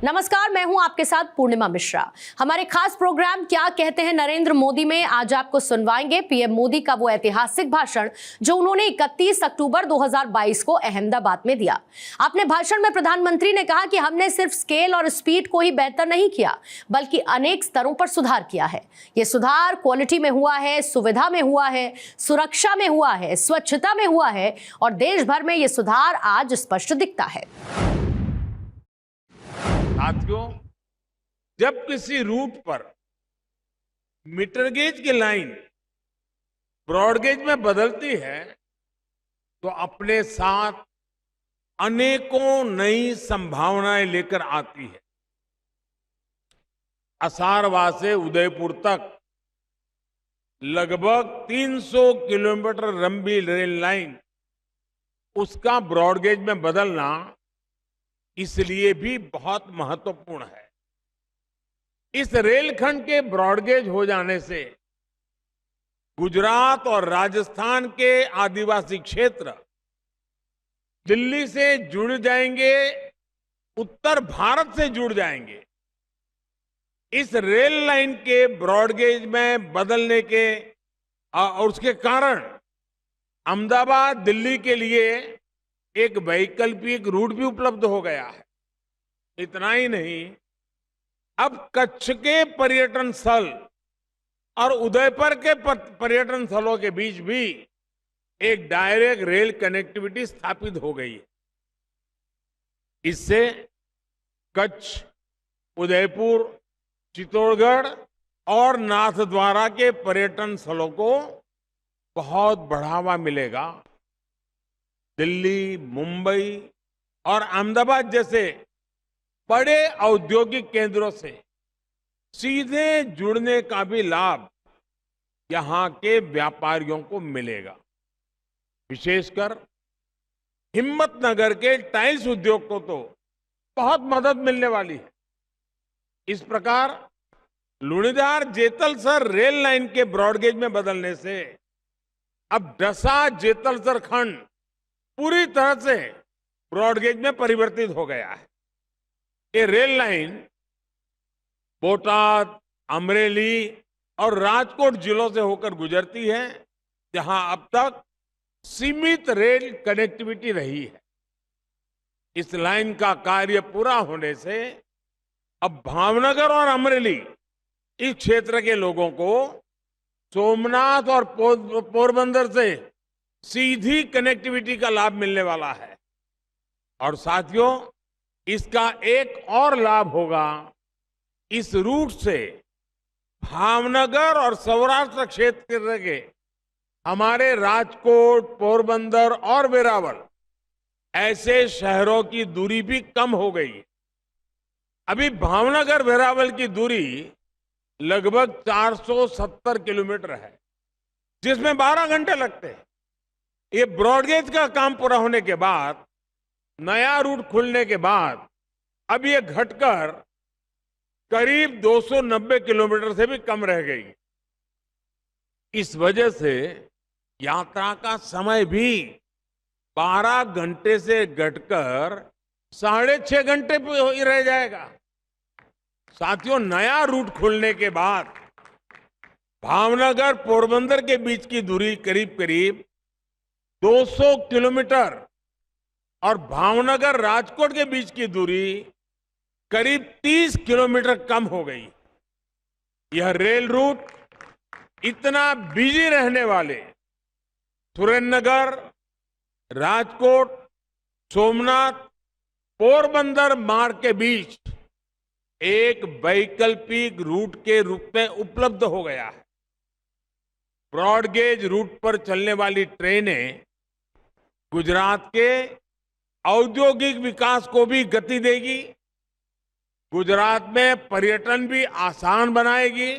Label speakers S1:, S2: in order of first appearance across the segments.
S1: नमस्कार, मैं हूं आपके साथ पूर्णिमा मिश्रा। हमारे खास प्रोग्राम क्या कहते हैं नरेंद्र मोदी में आज आपको सुनवाएंगे पीएम मोदी का वो ऐतिहासिक भाषण जो उन्होंने 31 अक्टूबर 2022 को अहमदाबाद में दिया। अपने भाषण में प्रधानमंत्री ने कहा कि हमने सिर्फ स्केल और स्पीड को ही बेहतर नहीं किया बल्कि अनेक स्तरों पर सुधार किया है। ये सुधार क्वालिटी में हुआ है, सुविधा में हुआ है, सुरक्षा में हुआ है, स्वच्छता में हुआ है और देश भर में ये सुधार आज स्पष्ट दिखता है।
S2: साथियों, जब किसी रूट पर मीटर गेज की लाइन ब्रॉड गेज में बदलती है तो अपने साथ अनेकों नई संभावनाएं लेकर आती है। असारवा से उदयपुर तक लगभग 300 किलोमीटर लंबी रेल लाइन, उसका ब्रॉड गेज में बदलना इसलिए भी बहुत महत्वपूर्ण है। इस रेलखंड के ब्रॉडगेज हो जाने से गुजरात और राजस्थान के आदिवासी क्षेत्र दिल्ली से जुड़ जाएंगे, उत्तर भारत से जुड़ जाएंगे। इस रेल लाइन के ब्रॉडगेज में बदलने के और उसके कारण अहमदाबाद दिल्ली के लिए एक वैकल्पिक रूट भी उपलब्ध हो गया है। इतना ही नहीं, अब कच्छ के पर्यटन स्थल और उदयपुर के पर्यटन स्थलों के बीच भी एक डायरेक्ट रेल कनेक्टिविटी स्थापित हो गई है। इससे कच्छ, उदयपुर, चित्तौड़गढ़ और नाथद्वारा के पर्यटन स्थलों को बहुत बढ़ावा मिलेगा। दिल्ली, मुंबई और अहमदाबाद जैसे बड़े औद्योगिक केंद्रों से सीधे जुड़ने का भी लाभ यहां के व्यापारियों को मिलेगा। विशेषकर हिम्मतनगर के टाइल्स उद्योग को तो बहुत मदद मिलने वाली है। इस प्रकार लुणीधार जेतलसर रेल लाइन के ब्रॉडगेज में बदलने से अब डसा जेतलसर खंड पूरी तरह से ब्रॉडगेज में परिवर्तित हो गया है। ये रेल लाइन बोटाद, अमरेली और राजकोट जिलों से होकर गुजरती है, जहां अब तक सीमित रेल कनेक्टिविटी रही है। इस लाइन का कार्य पूरा होने से अब भावनगर और अमरेली इस क्षेत्र के लोगों को सोमनाथ और पोरबंदर से सीधी कनेक्टिविटी का लाभ मिलने वाला है। और साथियों, इसका एक और लाभ होगा, इस रूट से भावनगर और सौराष्ट्र क्षेत्र के हमारे राजकोट, पोरबंदर और वेरावल ऐसे शहरों की दूरी भी कम हो गई। अभी भावनगर वेरावल की दूरी लगभग 470 किलोमीटर है, जिसमें 12 घंटे लगते हैं। ये ब्रॉडगेज का काम पूरा होने के बाद, नया रूट खुलने के बाद अब ये घटकर करीब 290 किलोमीटर से भी कम रह गई। इस वजह से यात्रा का समय भी 12 घंटे से घटकर 6.5 घंटे पे रह जाएगा। साथियों, नया रूट खुलने के बाद भावनगर पोरबंदर के बीच की दूरी करीब करीब 200 किलोमीटर और भावनगर राजकोट के बीच की दूरी करीब 30 किलोमीटर कम हो गई। यह रेल रूट इतना बिजी रहने वाले सुरेंद्रनगर, राजकोट, सोमनाथ, पोरबंदर मार्ग के बीच एक वैकल्पिक रूट के रूप में उपलब्ध हो गया है। ब्रॉडगेज रूट पर चलने वाली ट्रेनें गुजरात के औद्योगिक विकास को भी गति देगी, गुजरात में पर्यटन भी आसान बनाएगी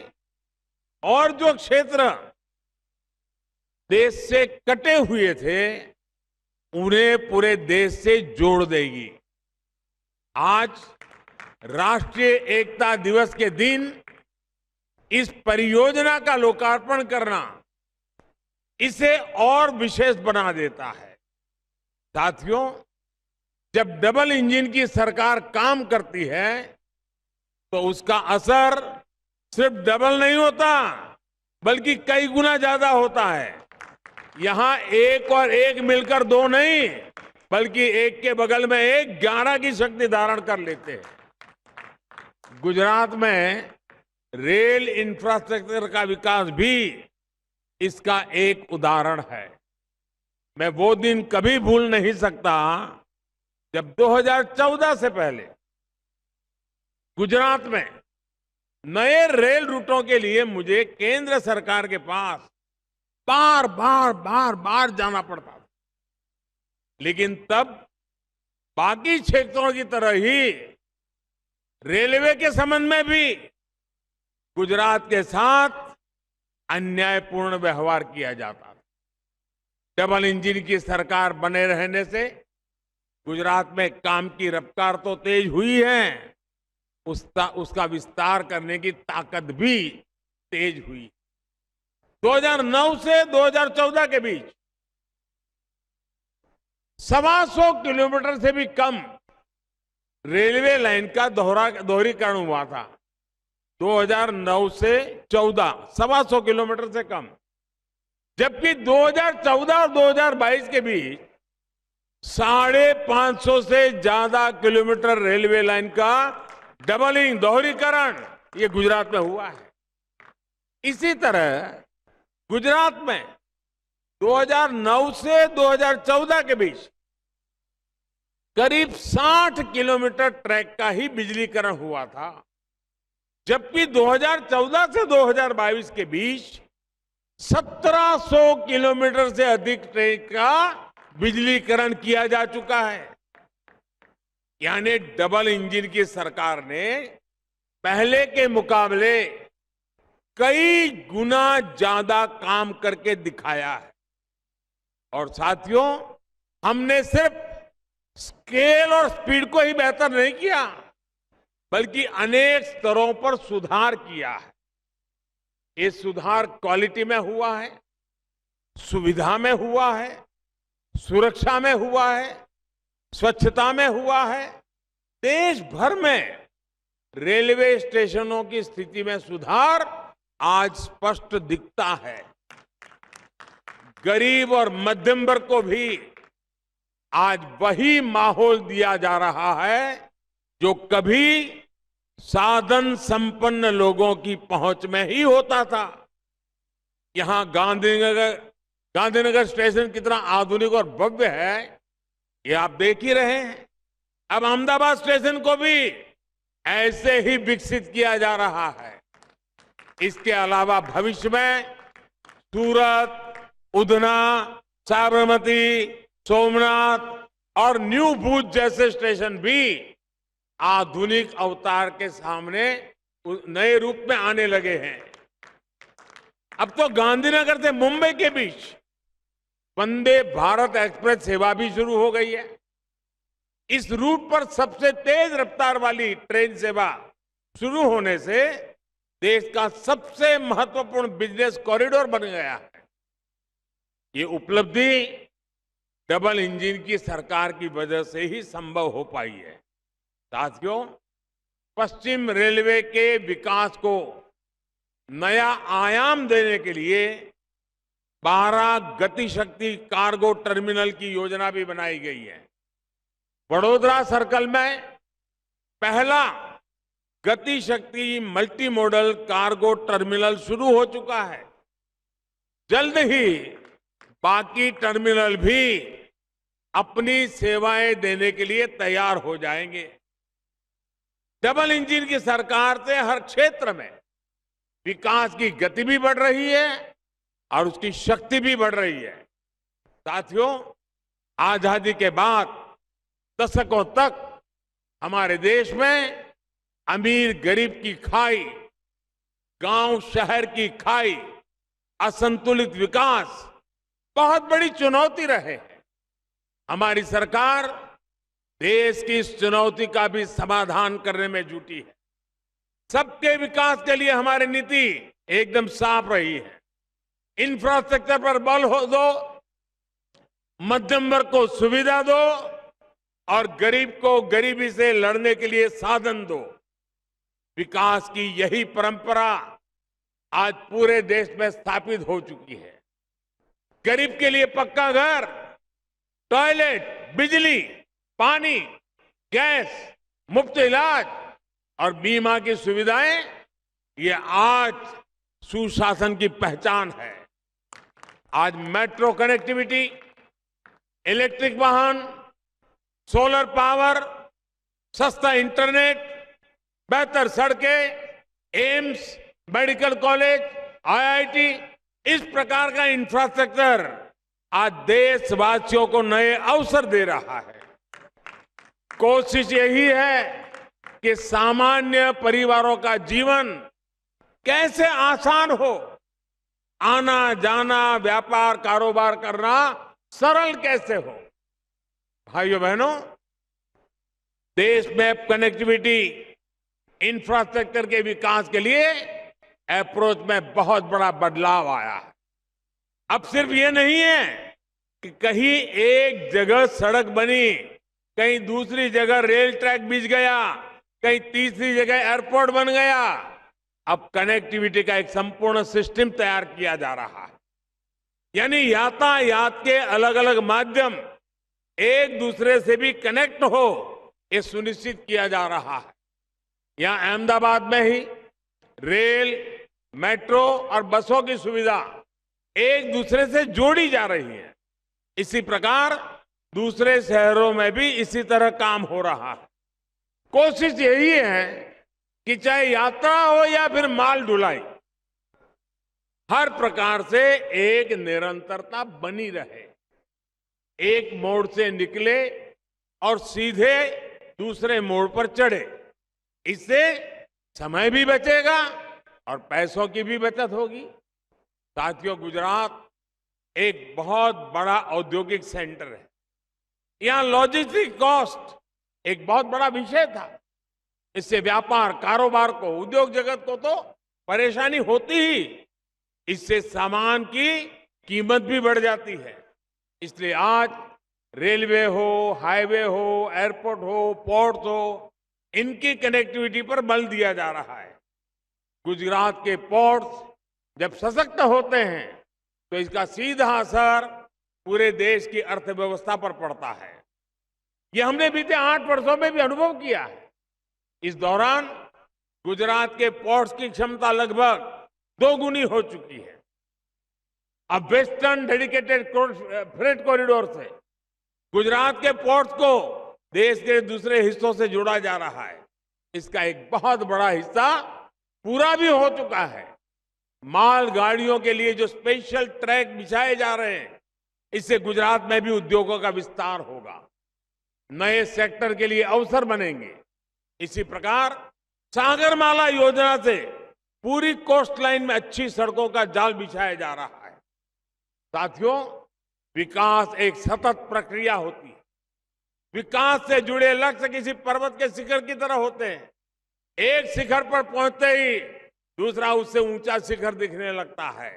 S2: और जो क्षेत्र देश से कटे हुए थे उन्हें पूरे देश से जोड़ देगी। आज राष्ट्रीय एकता दिवस के दिन इस परियोजना का लोकार्पण करना इसे और विशेष बना देता है। साथियों, जब डबल इंजन की सरकार काम करती है तो उसका असर सिर्फ डबल नहीं होता, बल्कि कई गुना ज्यादा होता है। यहां एक और एक मिलकर दो नहीं, बल्कि एक के बगल में एक 11 की शक्ति धारण कर लेते हैं। गुजरात में रेल इंफ्रास्ट्रक्चर का विकास भी इसका एक उदाहरण है। मैं वो दिन कभी भूल नहीं सकता जब 2014 से पहले गुजरात में नए रेल रूटों के लिए मुझे केंद्र सरकार के पास बार बार जाना पड़ता था। लेकिन तब बाकी क्षेत्रों की तरह ही रेलवे के संबंध में भी गुजरात के साथ अन्यायपूर्ण व्यवहार किया जाता था। डबल इंजन की सरकार बने रहने से गुजरात में काम की रफ्तार तो तेज हुई है, उसका विस्तार करने की ताकत भी तेज हुई। 2009 से 2014 के बीच 125 किलोमीटर से भी कम रेलवे लाइन का दोहरीकरण हुआ था। 2009 से 14 125 किलोमीटर से कम, जबकि 2014 और 2022 के बीच 550 से ज्यादा किलोमीटर रेलवे लाइन का डबलिंग दोहरीकरण ये गुजरात में हुआ है। इसी तरह गुजरात में 2009 से 2014 के बीच करीब 60 किलोमीटर ट्रैक का ही बिजलीकरण हुआ था, जबकि 2014 से 2022 के बीच 1700 किलोमीटर से अधिक ट्रैक का बिजलीकरण किया जा चुका है। यानी डबल इंजन की सरकार ने पहले के मुकाबले कई गुना ज्यादा काम करके दिखाया है। और साथियों, हमने सिर्फ स्केल और स्पीड को ही बेहतर नहीं किया, बल्कि अनेक स्तरों पर सुधार किया है। ये सुधार क्वालिटी में हुआ है, सुविधा में हुआ है, सुरक्षा में हुआ है, स्वच्छता में हुआ है। देश भर में रेलवे स्टेशनों की स्थिति में सुधार आज स्पष्ट दिखता है। गरीब और मध्यम वर्ग को भी आज वही माहौल दिया जा रहा है जो कभी साधन संपन्न लोगों की पहुंच में ही होता था। यहां गांधीनगर स्टेशन कितना आधुनिक और भव्य है, ये आप देख ही रहे हैं। अब अहमदाबाद स्टेशन को भी ऐसे ही विकसित किया जा रहा है। इसके अलावा भविष्य में सूरत, उधना, साबरमती, सोमनाथ और न्यू भूज जैसे स्टेशन भी आधुनिक अवतार के सामने नए रूप में आने लगे हैं। अब तो गांधीनगर से मुंबई के बीच वंदे भारत एक्सप्रेस सेवा भी शुरू हो गई है। इस रूट पर सबसे तेज रफ्तार वाली ट्रेन सेवा शुरू होने से देश का सबसे महत्वपूर्ण बिजनेस कॉरिडोर बन गया है। ये उपलब्धि डबल इंजन की सरकार की वजह से ही संभव हो पाई है। साथियों, पश्चिम रेलवे के विकास को नया आयाम देने के लिए 12 गति शक्ति कार्गो टर्मिनल की योजना भी बनाई गई है। वडोदरा सर्कल में पहला गति शक्ति मल्टी मॉडल कार्गो टर्मिनल शुरू हो चुका है। जल्द ही बाकी टर्मिनल भी अपनी सेवाएं देने के लिए तैयार हो जाएंगे। डबल इंजन की सरकार से हर क्षेत्र में विकास की गति भी बढ़ रही है और उसकी शक्ति भी बढ़ रही है। साथियों, आजादी के बाद दशकों तक हमारे देश में अमीर गरीब की खाई, गांव शहर की खाई, असंतुलित विकास बहुत बड़ी चुनौती रहे। हमारी सरकार देश की इस चुनौती का भी समाधान करने में जुटी है। सबके विकास के लिए हमारी नीति एकदम साफ रही है। इंफ्रास्ट्रक्चर पर बल हो दो, मध्यम वर्ग को सुविधा दो और गरीब को गरीबी से लड़ने के लिए साधन दो। विकास की यही परंपरा आज पूरे देश में स्थापित हो चुकी है। गरीब के लिए पक्का घर, टॉयलेट, बिजली, पानी, गैस, मुफ्त इलाज और बीमा की सुविधाएं, ये आज सुशासन की पहचान है। आज मेट्रो कनेक्टिविटी, इलेक्ट्रिक वाहन, सोलर पावर, सस्ता इंटरनेट, बेहतर सड़कें, एम्स, मेडिकल कॉलेज, आईआईटी, इस प्रकार का इंफ्रास्ट्रक्चर आज देशवासियों को नए अवसर दे रहा है। कोशिश यही है कि सामान्य परिवारों का जीवन कैसे आसान हो, आना जाना, व्यापार कारोबार करना सरल कैसे हो। भाइयों बहनों, देश में कनेक्टिविटी इंफ्रास्ट्रक्चर के विकास के लिए अप्रोच में बहुत बड़ा बदलाव आया है। अब सिर्फ ये नहीं है कि कहीं एक जगह सड़क बनी, कहीं दूसरी जगह रेल ट्रैक बिछ गया, कहीं तीसरी जगह एयरपोर्ट बन गया। अब कनेक्टिविटी का एक संपूर्ण सिस्टम तैयार किया जा रहा है, यानी यातायात के अलग अलग माध्यम एक दूसरे से भी कनेक्ट हो, ये सुनिश्चित किया जा रहा है। यहां अहमदाबाद में ही रेल, मेट्रो और बसों की सुविधा एक दूसरे से जोड़ी जा रही है। इसी प्रकार दूसरे शहरों में भी इसी तरह काम हो रहा है। कोशिश यही है कि चाहे यात्रा हो या फिर माल ढुलाई, हर प्रकार से एक निरंतरता बनी रहे। एक मोड़ से निकले और सीधे दूसरे मोड़ पर चढ़े। इससे समय भी बचेगा और पैसों की भी बचत होगी। साथियों, गुजरात एक बहुत बड़ा औद्योगिक सेंटर है। यहां लॉजिस्टिक कॉस्ट एक बहुत बड़ा विषय था। इससे व्यापार कारोबार को, उद्योग जगत को तो परेशानी होती ही, इससे सामान की कीमत भी बढ़ जाती है। इसलिए आज रेलवे हो, हाईवे हो, एयरपोर्ट हो, पोर्ट हो, इनकी कनेक्टिविटी पर बल दिया जा रहा है। गुजरात के पोर्ट्स जब सशक्त होते हैं तो इसका सीधा असर पूरे देश की अर्थव्यवस्था पर पड़ता है। यह हमने बीते 8 वर्षों में भी अनुभव किया है। इस दौरान गुजरात के पोर्ट्स की क्षमता लगभग 2 गुनी हो चुकी है। अब वेस्टर्न डेडिकेटेड फ्रेट कॉरिडोर से गुजरात के पोर्ट्स को देश के दूसरे हिस्सों से जोड़ा जा रहा है। इसका एक बहुत बड़ा हिस्सा पूरा भी हो चुका है। माल गाड़ियों के लिए जो स्पेशल ट्रैक बिछाए जा रहे हैं, इससे गुजरात में भी उद्योगों का विस्तार होगा, नए सेक्टर के लिए अवसर बनेंगे। इसी प्रकार सागरमाला योजना से पूरी कोस्ट लाइन में अच्छी सड़कों का जाल बिछाया जा रहा है। साथियों, विकास एक सतत प्रक्रिया होती है। विकास से जुड़े लक्ष्य किसी पर्वत के शिखर की तरह होते हैं। एक शिखर पर पहुंचते ही दूसरा उससे ऊंचा शिखर दिखने लगता है,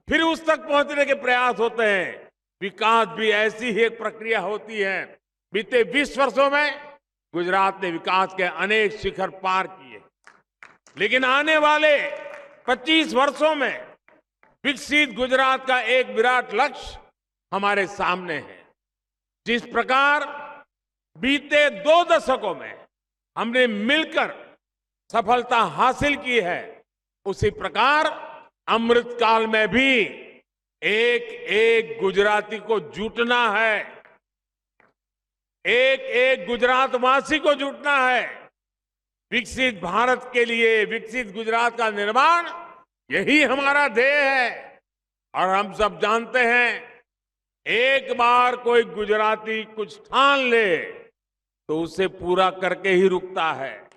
S2: फिर उस तक पहुंचने के प्रयास होते हैं। विकास भी ऐसी ही एक प्रक्रिया होती है। बीते 20 वर्षों में गुजरात ने विकास के अनेक शिखर पार किए, लेकिन आने वाले 25 वर्षों में विकसित गुजरात का एक विराट लक्ष्य हमारे सामने है। जिस प्रकार बीते 2 दशकों में हमने मिलकर सफलता हासिल की है, उसी प्रकार अमृत काल में भी एक एक गुजराती को जुटना है, एक एक गुजरातवासी को जुटना है। विकसित भारत के लिए विकसित गुजरात का निर्माण, यही हमारा ध्येय है। और हम सब जानते हैं, एक बार कोई गुजराती कुछ ठान ले तो उसे पूरा करके ही रुकता है।